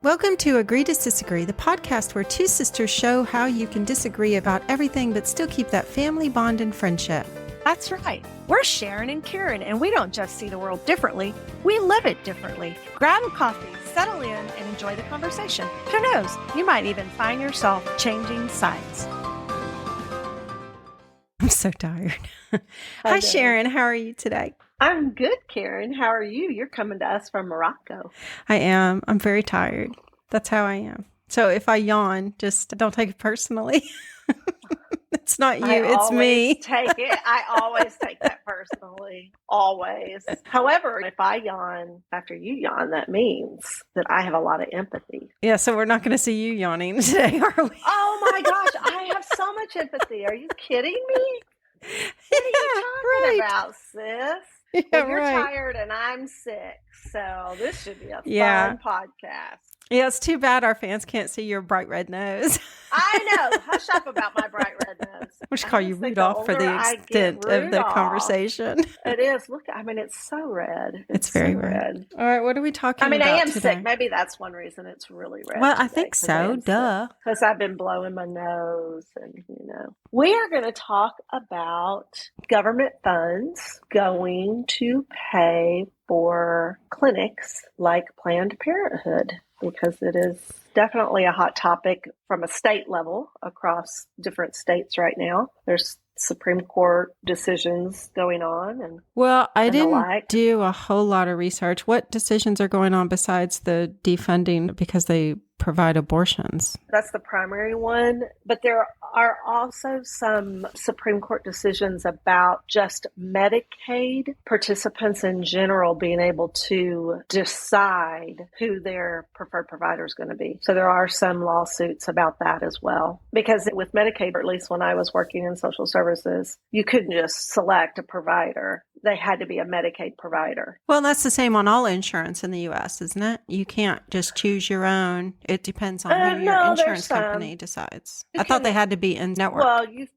Welcome to Agree to Disagree, the podcast where two sisters show how you can disagree about everything but still keep that family bond and friendship. That's right. We're Sharon and Karen, and we don't just see the world differently, we live it differently. Grab a coffee, settle in, and enjoy the conversation. Who knows? You might even find yourself changing sides. I'm so tired. Hi, Sharon. How are you today? I'm good, Karen. How are you? You're coming to us from Morocco. I am. I'm very tired. That's how I am. So if I yawn, just don't take it personally. It's not you, it's me. I always take that personally. Always. However, if I yawn after you yawn, that means that I have a lot of empathy. Yeah, so we're not going to see you yawning today, are we? Oh my gosh, I have so much empathy. Are you kidding me? What are you talking about, sis? Yeah, well, you're tired and I'm sick, so this should be a fun podcast. Yeah, it's too bad our fans can't see your bright red nose. I know. Hush up about my bright red nose. We should call you Rudolph for the extent of the conversation. It is. Look, I mean, it's so red. It's very so red. All right, what are we talking about I am today? sick. Maybe that's one reason it's really red. Well, I think so. Duh. Because I've been blowing my nose and, We are going to talk about government funds going to pay for clinics like Planned Parenthood, because it is definitely a hot topic from a state level across different states right now. There's Supreme Court decisions going on. I didn't do a whole lot of research. What decisions are going on besides the defunding because they provide abortions? That's the primary one. But there are also some Supreme Court decisions about just Medicaid participants in general being able to decide who their preferred provider is going to be. So there are some lawsuits about that as well. Because with Medicaid, or at least when I was working in social services, you couldn't just select a provider. They had to be a Medicaid provider. Well, that's the same on all insurance in the U.S., isn't it? You can't just choose your own. It depends on who your insurance company decides. I thought they had to be in network. Well, you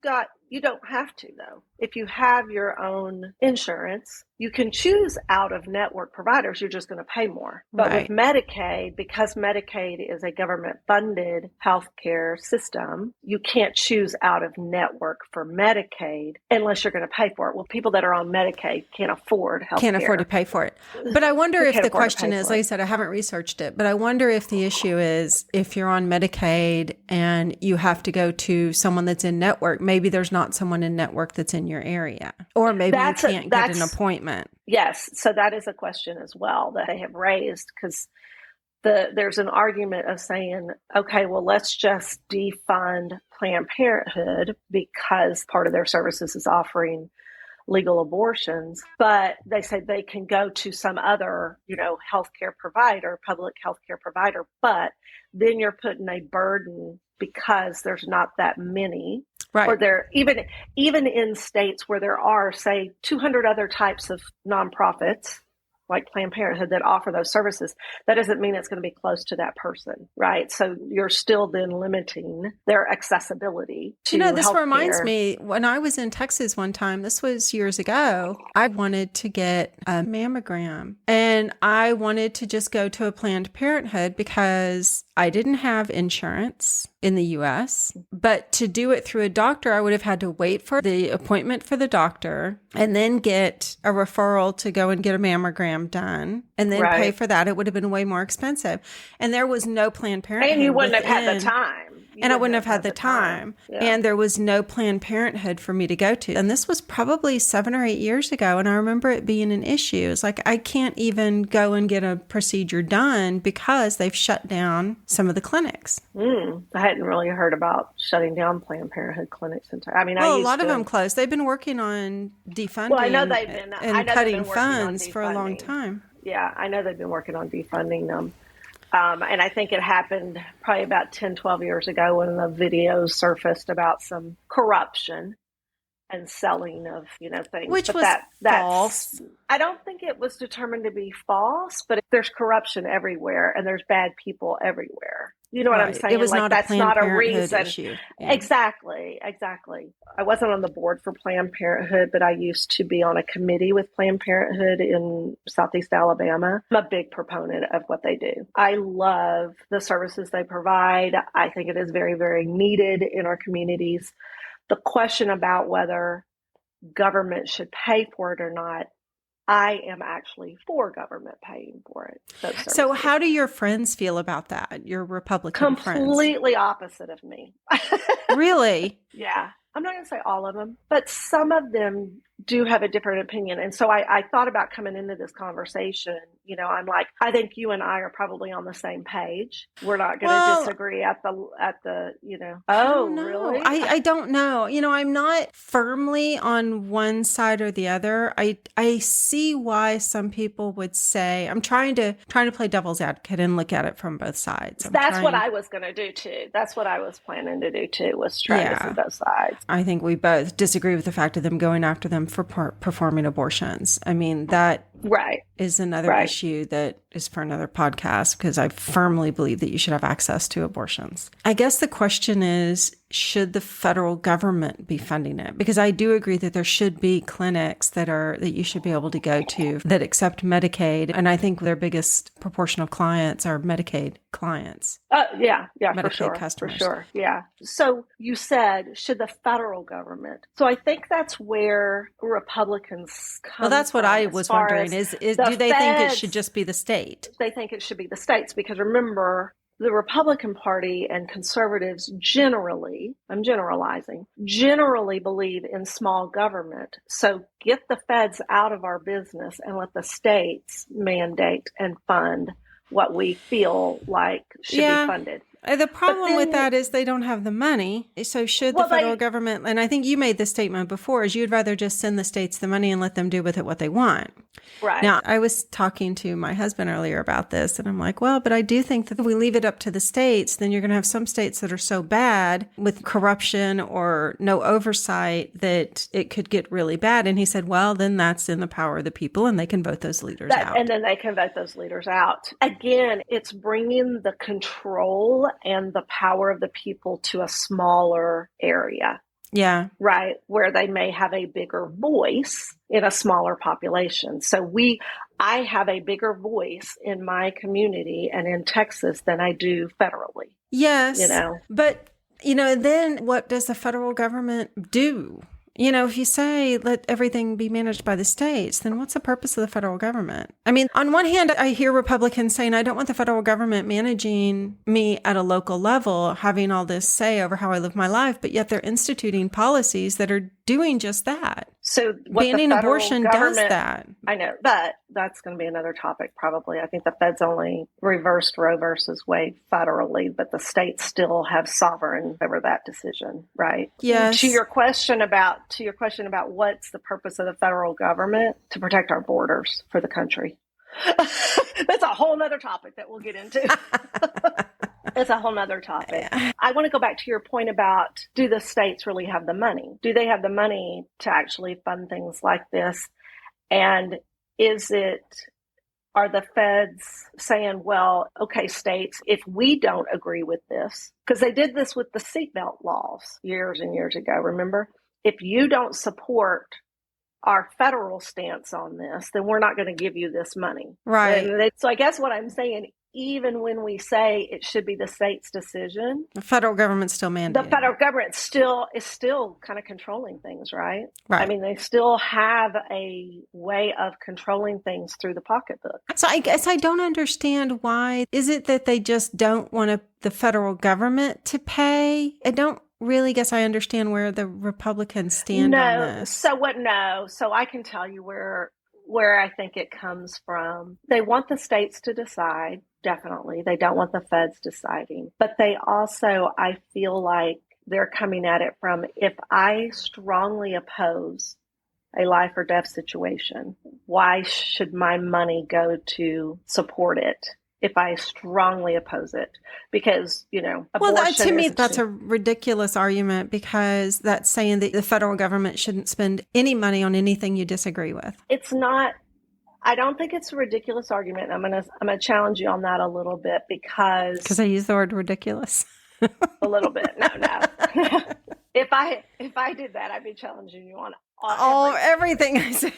don't have to, though. If you have your own insurance, you can choose out-of-network providers. You're just going to pay more. But with Medicaid, because Medicaid is a government-funded healthcare system, you can't choose out-of-network for Medicaid unless you're going to pay for it. Well, people that are on Medicaid can't afford healthcare. Can't afford to pay for it. But I wonder if the question is, like I said, I haven't researched it, but I wonder if the issue is if you're on Medicaid and you have to go to someone that's in network, maybe there's not someone in network that's in your area. Or maybe you can't get an appointment. Yes. So that is a question as well that they have raised, because there's an argument of saying, okay, well, let's just defund Planned Parenthood because part of their services is offering legal abortions, but they say they can go to some other, healthcare provider, public healthcare provider, but then you're putting a burden because there's not that many. Right. Or there, even in states where there are, say, 200 other types of nonprofits, like Planned Parenthood, that offer those services, that doesn't mean it's going to be close to that person, right? So you're still then limiting their accessibility to this healthcare. reminds me, when I was in Texas one time, this was years ago, I wanted to get a mammogram and I wanted to just go to a Planned Parenthood because I didn't have insurance in the U.S., but to do it through a doctor, I would have had to wait for the appointment for the doctor and then get a referral to go and get a mammogram done and then pay for that. It would have been way more expensive. And there was no Planned Parenthood. And you wouldn't have had the time. And I wouldn't have had the time. Yeah. And there was no Planned Parenthood for me to go to. And this was probably 7 or 8 years ago. And I remember it being an issue. It's like, I can't even go and get a procedure done because they've shut down some of the clinics. I hadn't really heard about shutting down Planned Parenthood clinics. A lot of them closed. They've been working on defunding and cutting funds for a long time. Yeah, I know they've been working on defunding them. And I think it happened probably about 10, 12 years ago when the videos surfaced about some corruption and selling of, things. Which was false. I don't think it was determined to be false, but there's corruption everywhere and there's bad people everywhere. You know what I'm saying? It was like, not a that's Planned not a Parenthood reason. issue. Yeah. Exactly. I wasn't on the board for Planned Parenthood, but I used to be on a committee with Planned Parenthood in Southeast Alabama. I'm a big proponent of what they do. I love the services they provide. I think it is very, very needed in our communities. The question about whether government should pay for it or not, I am actually for government paying for it. So how do your friends feel about that? Your Republican friends? Completely opposite of me. Really? Yeah. I'm not going to say all of them, but some of them do have a different opinion. And so I thought about coming into this conversation. You know, I'm like, I think you and I are probably on the same page. We're not going to disagree at the, you know. Oh, really? I don't know. You know, I'm not firmly on one side or the other. I see why some people would say, I'm trying to play devil's advocate and look at it from both sides. That's what I was going to do too. That's what I was planning to do too, was try to see both sides. I think we both disagree with the fact of them going after them for performing abortions. I mean, that is another issue that is for another podcast, because I firmly believe that you should have access to abortions. I guess the question is, should the federal government be funding it? Because I do agree that there should be clinics that you should be able to go to that accept Medicaid. And I think their biggest proportion of clients are Medicaid clients. Medicaid customers. For sure. Yeah. So you said, should the federal government? So I think that's where Republicans come. Well, that's what I was wondering is do they think it should just be the state? They think it should be the states, because remember, the Republican Party and conservatives generally, I'm generalizing, generally believe in small government. So get the feds out of our business and let the states mandate and fund what we feel like should be funded. The problem with that is they don't have the money. So should the federal government, and I think you made the statement before, is you'd rather just send the states the money and let them do with it what they want. Right. Now, I was talking to my husband earlier about this, and I'm like, well, but I do think that if we leave it up to the states, then you're going to have some states that are so bad with corruption or no oversight that it could get really bad. And he said, well, then that's in the power of the people, and they can vote those leaders out. And then they can vote those leaders out. Again, it's bringing the control and the power of the people to a smaller area. Yeah. Right. Where they may have a bigger voice in a smaller population. So I have a bigger voice in my community and in Texas than I do federally. Yes. You know, but, you know, then what does the federal government do? You know, if you say let everything be managed by the states, then what's the purpose of the federal government? I mean, on one hand, I hear Republicans saying, I don't want the federal government managing me at a local level, having all this say over how I live my life, but yet they're instituting policies that are doing just that. So banning abortion does that. I know, but that's going to be another topic probably. I think the feds only reversed Roe versus Wade federally, but the states still have sovereign over that decision, right? Yes. To your question about what's the purpose of the federal government, to protect our borders for the country. That's a whole nother topic that we'll get into. It's a whole nother topic. I want to go back to your point about, do the states really have the money? Do they have the money to actually fund things like this? And are the feds saying, well, okay, states, if we don't agree with this, because they did this with the seatbelt laws years and years ago, remember? If you don't support our federal stance on this, then we're not going to give you this money. Right. So I guess what I'm saying, even when we say it should be the state's decision, the federal government's still mandating. The federal government is still kind of controlling things, right? Right. I mean, they still have a way of controlling things through the pocketbook. So I guess I don't understand why. Is it that they just don't want the federal government to pay? I don't really guess I understand where the Republicans stand on this. So I can tell you where I think it comes from. They want the states to decide, definitely. They don't want the feds deciding. But they also, I feel like they're coming at it from, if I strongly oppose a life or death situation, why should my money go to support it? If I strongly oppose it, because, abortion to me, that's a ridiculous argument, because that's saying that the federal government shouldn't spend any money on anything you disagree with. It's not I don't think it's a ridiculous argument. I'm gonna challenge you on that a little bit because I use the word ridiculous. a little bit. No. If I did that, I'd be challenging you on everything I say.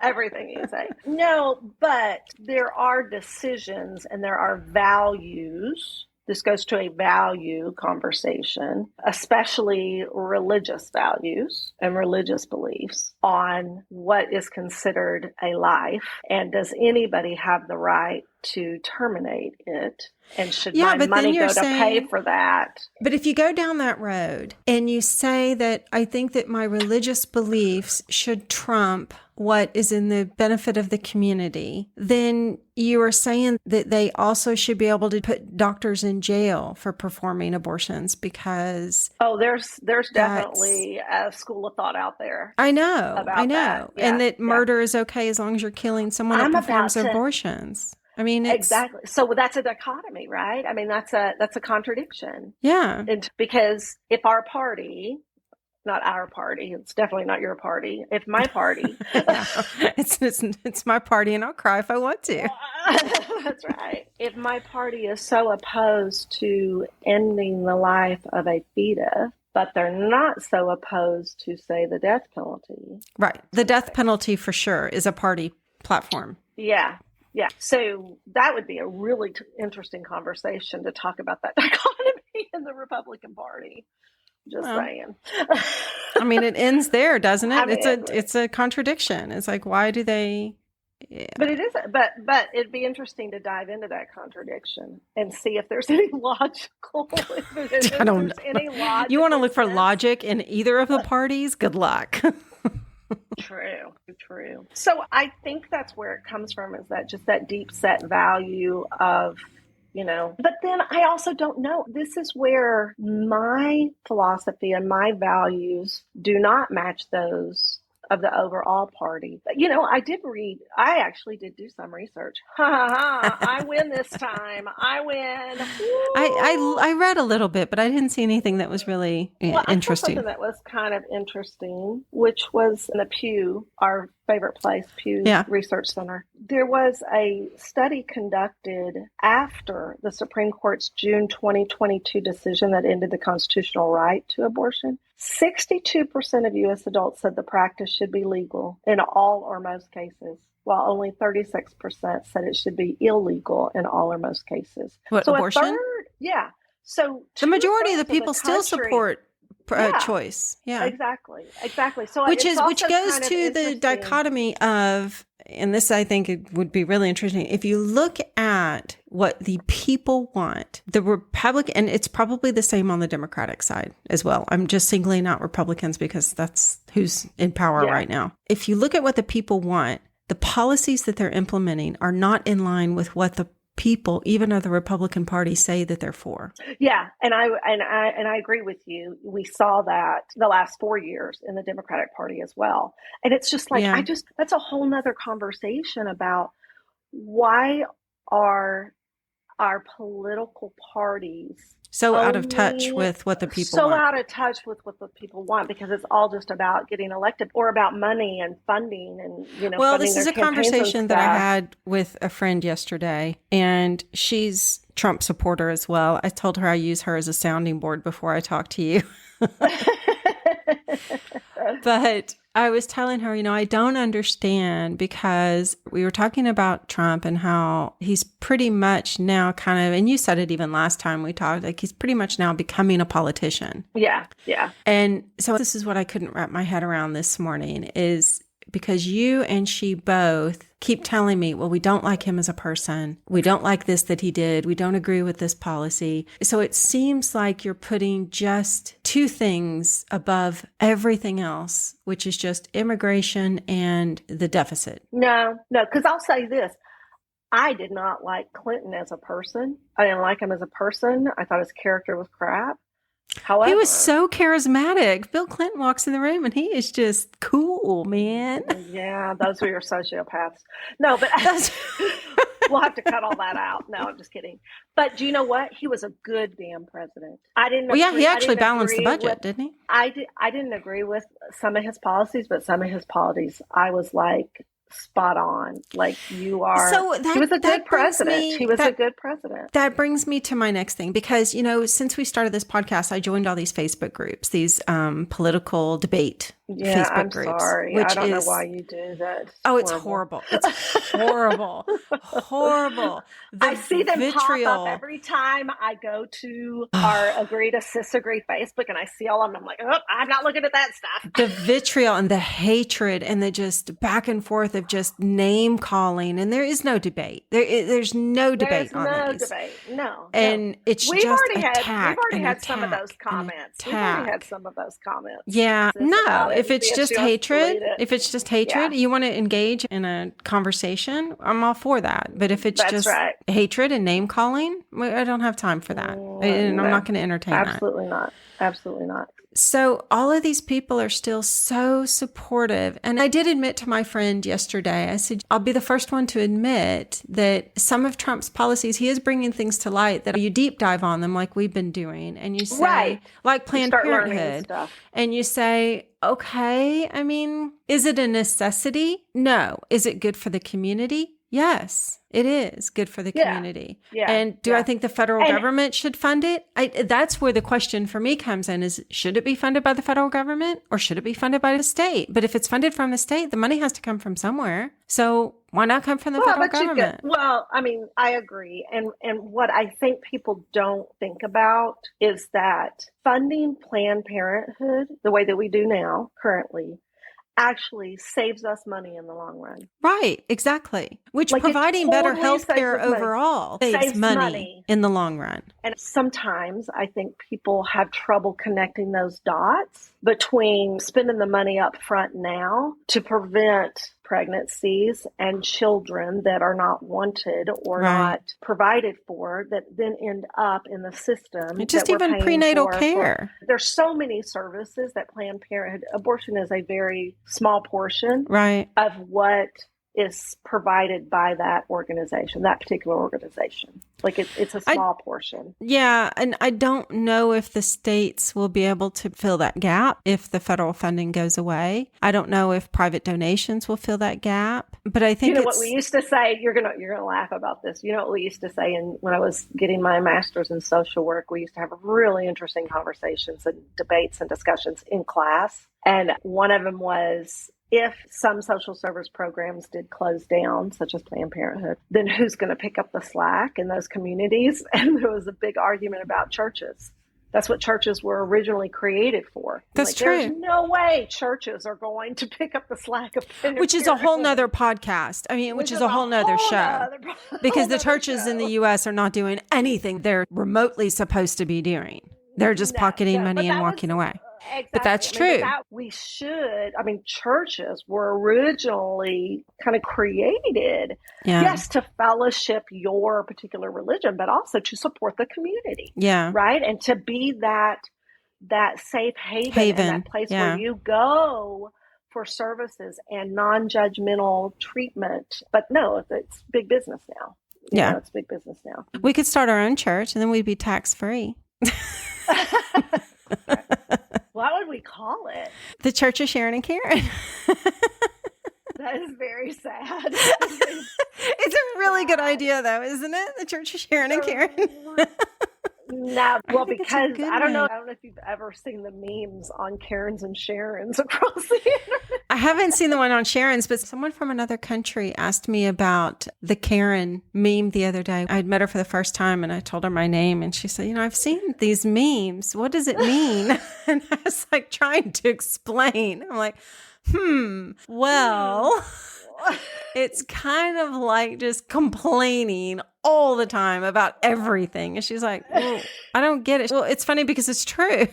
Everything you say. No, but there are decisions and there are values. This goes to a value conversation, especially religious values and religious beliefs on what is considered a life. And does anybody have the right to terminate it? And should my money go to pay for that? But if you go down that road and you say that I think that my religious beliefs should trump what is in the benefit of the community, then you are saying that they also should be able to put doctors in jail for performing abortions because... Oh, there's definitely a school of thought out there. I know. Yeah, and that murder is okay as long as you're killing someone that performs abortions. I mean, exactly. So that's a dichotomy, right? I mean, that's a contradiction. Yeah. Because if our party, not our party, it's definitely not your party. If my party, it's my party, and I'll cry if I want to. That's right. If my party is so opposed to ending the life of a fetus, but they're not so opposed to, say, the death penalty. Right. The death penalty for sure is a party platform. Yeah. Yeah. So that would be a really interesting conversation to talk about that dichotomy in the Republican Party. Just saying. I mean, it ends there, doesn't it? It's a contradiction. It's like, why do they? Yeah. But it is. But it'd be interesting to dive into that contradiction and see if there's any logical. I don't know. You want to look for logic in either of the parties? Good luck. True. So I think that's where it comes from, is that just that deep set value of, but then I also don't know. This is where my philosophy and my values do not match those of the overall party. But, I actually did do some research. I win this time. I win. I read a little bit, but I didn't see anything that was really interesting. Something that was kind of interesting, which was in the Pew, our favorite place, Pew Research Center. There was a study conducted after the Supreme Court's June 2022 decision that ended the constitutional right to abortion. 62% of U.S. adults said the practice should be legal in all or most cases, while only 36% said it should be illegal in all or most cases. What, so abortion? A third, yeah. So the majority of the people still support choice. Yeah, exactly. So which goes to the dichotomy of, and this I think it would be really interesting if you look at what the people want. The Republican, and it's probably the same on the Democratic side as well. I'm just singling out Republicans because that's who's in power right now. If you look at what the people want, the policies that they're implementing are not in line with what the people, even of the Republican Party, say that they're for. Yeah, and I agree with you. We saw that the last 4 years in the Democratic Party as well. And it's just like, that's a whole nother conversation about why are our political parties so out of touch with what the people want. So out of touch with what the people want, because it's all just about getting elected or about money and funding and, Well, this is a conversation that I had with a friend yesterday, and she's Trump supporter as well. I told her I use her as a sounding board before I talk to you. But I was telling her, I don't understand, because we were talking about Trump and how he's pretty much now kind of, and you said it even last time we talked, like he's pretty much now becoming a politician. Yeah. And so this is what I couldn't wrap my head around this morning, is because you and she both keep telling me, well, we don't like him as a person. We don't like this that he did. We don't agree with this policy. So it seems like you're putting just two things above everything else, which is just immigration and the deficit. No, because I'll say this. I did not like Clinton as a person. I didn't like him as a person. I thought his character was crap. However, he was so charismatic. Bill Clinton walks in the room and he is just cool, man. Yeah, those were your sociopaths. No, but we'll have to cut all that out. No, I'm just kidding. But do you know what? He was a good damn president. I didn't. Well, yeah, he actually balanced the budget, didn't he? I didn't agree with some of his policies, but some of his policies I was like, spot on. Like you are. So he was a good president. He was a good president. That brings me to my next thing, because, since we started this podcast, I joined all these Facebook groups, these political debate Facebook groups. Sorry. I don't know why you do that. It's horrible. It's horrible. Horrible. I see them pop up every time I go to our agree to disagree Facebook, and I see all of them. I'm like, I'm not looking at that stuff. The vitriol and the hatred and the just back and forth of just name calling, and there is no debate. There's no debate on these. No. And it's we've just already attack. We've already had some of those comments. Yeah. No. If it's just hatred, you want to engage in a conversation, I'm all for that. But if it's just hatred and name calling, I don't have time for that. And I'm not going to entertain that. Absolutely not. So all of these people are still so supportive. And I did admit to my friend yesterday, I said, I'll be the first one to admit that some of Trump's policies, he is bringing things to light that you deep dive on them like we've been doing. And you say, like Planned Parenthood, and you say, okay, I mean, is it a necessity? No. Is it good for the community? Yes, it is good for the community. Yeah. And do I think the federal government should fund it? That's where the question for me comes in is, should it be funded by the federal government or should it be funded by the state? But if it's funded from the state, the money has to come from somewhere. So why not come from the federal government? I agree. And what I think people don't think about is that funding Planned Parenthood the way that we do now currently actually saves us money in the long run. Right, exactly. Which providing better health care overall saves money in the long run. And sometimes I think people have trouble connecting those dots between spending the money up front now to prevent pregnancies and children that are not wanted or not provided for that then end up in the system. Just even prenatal care. There's so many services that Planned Parenthood, abortion is a very small portion of what is provided by that organization, that particular organization. Like it's a small portion. Yeah. And I don't know if the states will be able to fill that gap if the federal funding goes away. I don't know if private donations will fill that gap. But I think what we used to say, you're gonna laugh about this. You know what we used to say when I was getting my master's in social work, we used to have really interesting conversations and debates and discussions in class. And one of them was, if some social service programs did close down, such as Planned Parenthood, then who's going to pick up the slack in those communities? And there was a big argument about churches. That's what churches were originally created for. That's true. There's no way churches are going to pick up the slack of which is a whole nother podcast. I mean, which is a whole nother show. Because the churches in the U.S. are not doing anything they're remotely supposed to be doing. They're just pocketing money and walking away. Exactly. But that's true. Churches were originally kind of created, yes, to fellowship your particular religion, but also to support the community. Yeah. Right. And to be that safe haven. And that place where you go for services and non-judgmental treatment. But no, it's big business now. It's big business now. We could start our own church and then we'd be tax-free. What would we call it? The Church of Sharon and Karen. That is very sad. It's a really good idea, though, isn't it? The Church of Sharon and Karen. No, well, because I don't know if you've ever seen the memes on Karens and Sharons across the internet. I haven't seen the one on Sharon's, but someone from another country asked me about the Karen meme the other day. I'd met her for the first time and I told her my name and she said, I've seen these memes. What does it mean? And I was like trying to explain. I'm like, well, it's kind of like just complaining all the time about everything. And she's like, well, I don't get it. Well, it's funny because it's true.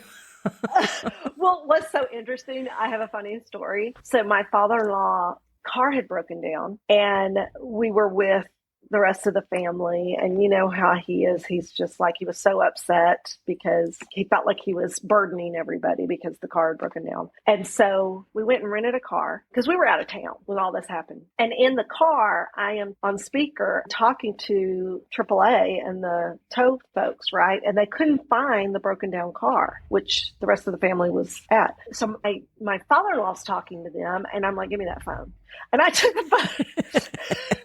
Well, what's so interesting, I have a funny story. So my father-in-law car had broken down and we were with the rest of the family. And you know how he is. He's just like, he was so upset because he felt like he was burdening everybody because the car had broken down. And so we went and rented a car because we were out of town when all this happened. And in the car, I am on speaker talking to AAA and the tow folks, right? And they couldn't find the broken down car, which the rest of the family was at. So my father-in-law's talking to them and I'm like, give me that phone. And I took the phone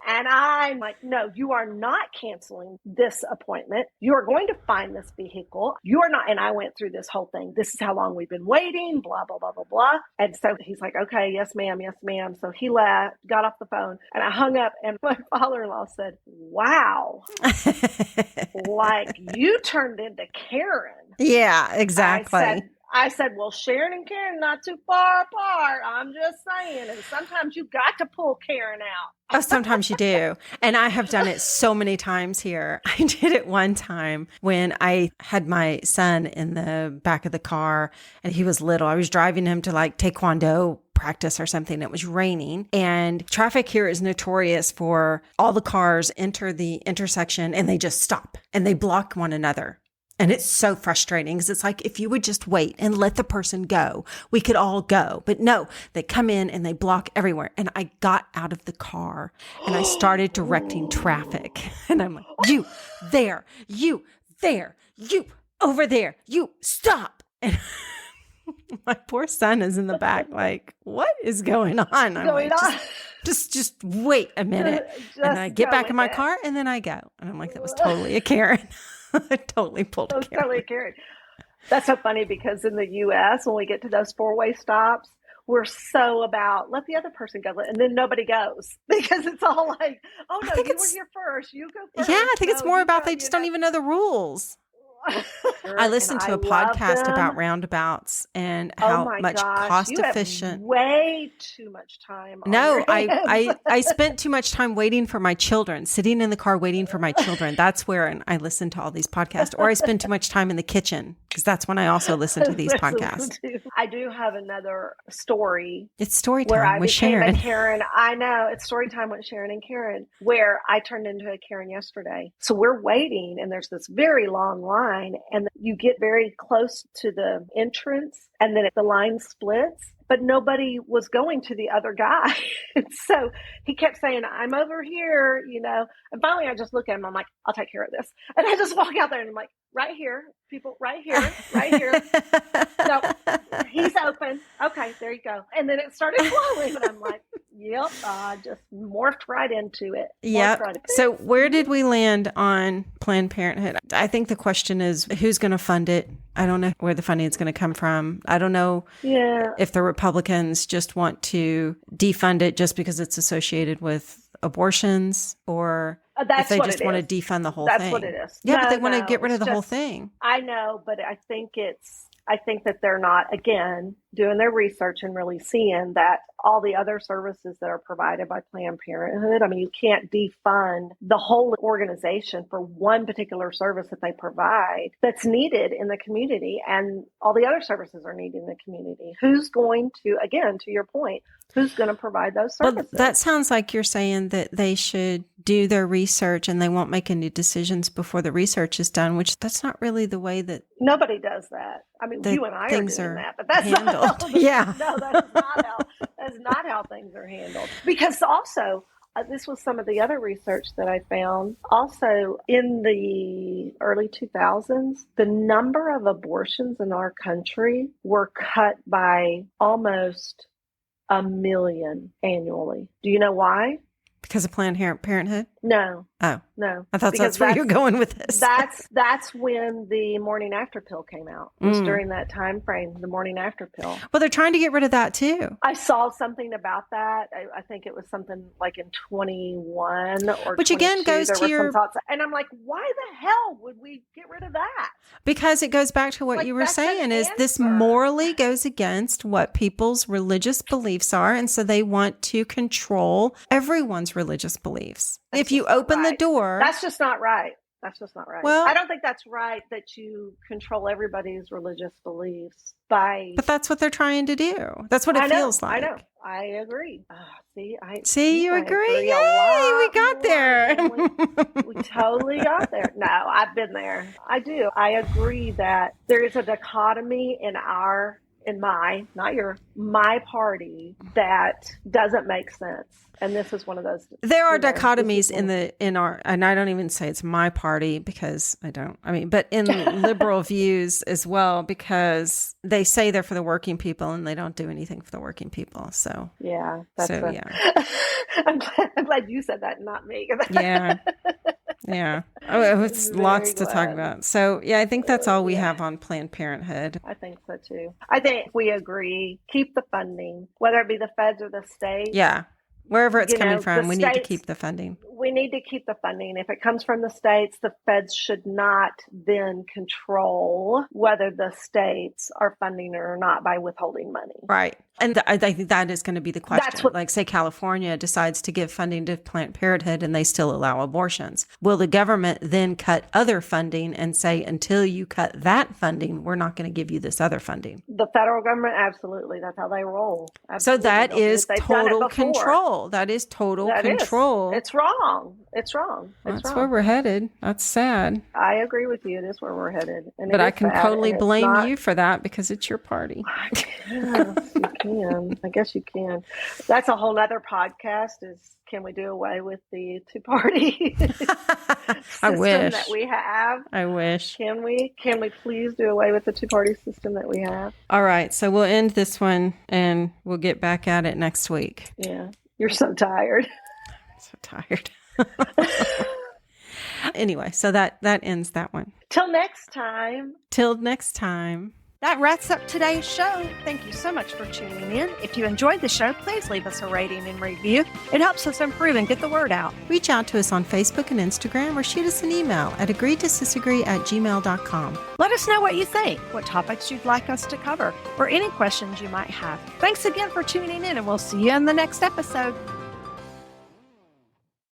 and I'm like, no, you are not canceling this appointment. You are going to find this vehicle. You are not. And I went through this whole thing. This is how long we've been waiting, blah, blah, blah, blah, blah. And so he's like, okay, yes, ma'am. Yes, ma'am. So he left, got off the phone, and I hung up, and my father-in-law said, wow, like you turned into Karen. Yeah, exactly. I said, well, Sharon and Karen not too far apart. I'm just saying. And sometimes you got to pull Karen out. Oh, sometimes you do. And I have done it so many times here. I did it one time when I had my son in the back of the car and he was little. I was driving him to like taekwondo practice or something. It was raining, and traffic here is notorious for all the cars enter the intersection and they just stop and they block one another. And it's so frustrating because it's like, if you would just wait and let the person go, we could all go. But no, they come in and they block everywhere. And I got out of the car and I started directing traffic. And I'm like, you there, you over there, you stop. And my poor son is in the back like, what is going on? I'm like, just wait a minute. And I get back in my car and then I go. And I'm like, that was totally a Karen. I totally pulled a Karen. Totally a Karen. That's so funny because in the U.S., when we get to those four-way stops, we're so about let the other person go, and then nobody goes because it's all like, oh no, you were here first, you go first. Yeah, I think it's more about they just don't even know the rules. I listened to a podcast about roundabouts and how much cost efficient. Way too much time. No, I spent too much time waiting for my children, sitting in the car waiting for my children. That's where I listen to all these podcasts. Or I spend too much time in the kitchen because that's when I also listen to these podcasts. I do have another story. It's story time with Sharon. Karen. I know it's story time with Sharon and Karen, where I turned into a Karen yesterday. So we're waiting, and there's this very long line. And you get very close to the entrance and then the line splits, but nobody was going to the other guy. And so he kept saying, I'm over here, and finally I just look at him. I'm like, I'll take care of this. And I just walk out there and I'm like, right here, people, right here, right here. So he's open. Okay, there you go. And then it started flowing and I'm like, yep, just morphed right into it. Yep. So where did we land on Planned Parenthood? I think the question is, who's going to fund it? I don't know where the funding is going to come from. I don't know if the Republicans just want to defund it just because it's associated with abortions, or if they just want to defund the whole thing. That's what it is. Yeah, but they want to get rid of the whole thing. I know, but I think that they're not, again, doing their research and really seeing that all the other services that are provided by Planned Parenthood, I mean, you can't defund the whole organization for one particular service that they provide that's needed in the community, and all the other services are needed in the community. Who's going to, again, to your point, who's going to provide those services? Well, that sounds like you're saying that they should do their research and they won't make any decisions before the research is done, which that's not really the way that... Nobody does that. I mean, you and I are doing that, but that's handled. Not how, yeah. No, that's not how things are handled. Because also, this was some of the other research that I found. Also, in the early 2000s, the number of abortions in our country were cut by almost 1 million annually. Do you know why? Because of Planned Parenthood? No. Oh. No. I thought that's where you're going with this. That's when the morning after pill came out. It was during that time frame, the morning after pill. Well, they're trying to get rid of that too. I saw something about that. I think it was something like in 21 or which again goes to your... And I'm like, why the hell would we get rid of that? Because it goes back to what you were saying, is this morally goes against what people's religious beliefs are. And so they want to control everyone's religious beliefs. If you open the door... That's just not right. That's just not right. Well, I don't think that's right that you control everybody's religious beliefs by... But that's what they're trying to do. That's what it feels like. I know. I agree. You agree? Yay, we got there. we totally got there. No, I've been there. I do. I agree that there is a dichotomy in our my party that doesn't make sense. And this is one of those. There are dichotomies in our, and I don't even say it's my party because but in liberal views as well, because they say they're for the working people and they don't do anything for the working people. So yeah, yeah. I'm glad you said that, not me. Yeah. Yeah. Oh, it's lots to talk about. So, yeah, I think that's all we have on Planned Parenthood. I think so, too. I think we agree. Keep the funding, whether it be the feds or the state. Yeah. Wherever it's coming from, we need to keep the funding. We need to keep the funding. If it comes from the states, the feds should not then control whether the states are funding it or not by withholding money. Right. And I think that is going to be the question. Like, say California decides to give funding to Planned Parenthood and they still allow abortions. Will the government then cut other funding and say, until you cut that funding, we're not going to give you this other funding? The federal government, absolutely. That's how they roll. Absolutely. So that is total control. That is total control. It's wrong. It's wrong. That's where we're headed. That's sad. I agree with you. It is where we're headed. But I can totally blame you for that because it's your party. I guess you can. That's a whole other podcast is, can we do away with the two-party I wish that we have? I wish. Can we please do away with the two-party system that we have? All right. So we'll end this one and we'll get back at it next week. Yeah. You're so tired. I'm so tired. Anyway, so that ends that one. Till next time. That wraps up today's show. Thank you so much for tuning in. If you enjoyed the show, please leave us a rating and review. It helps us improve and get the word out. Reach out to us on Facebook and Instagram or shoot us an email at agreetodisagree@gmail.com. Let us know what you think, what topics you'd like us to cover, or any questions you might have. Thanks again for tuning in, and we'll see you in the next episode.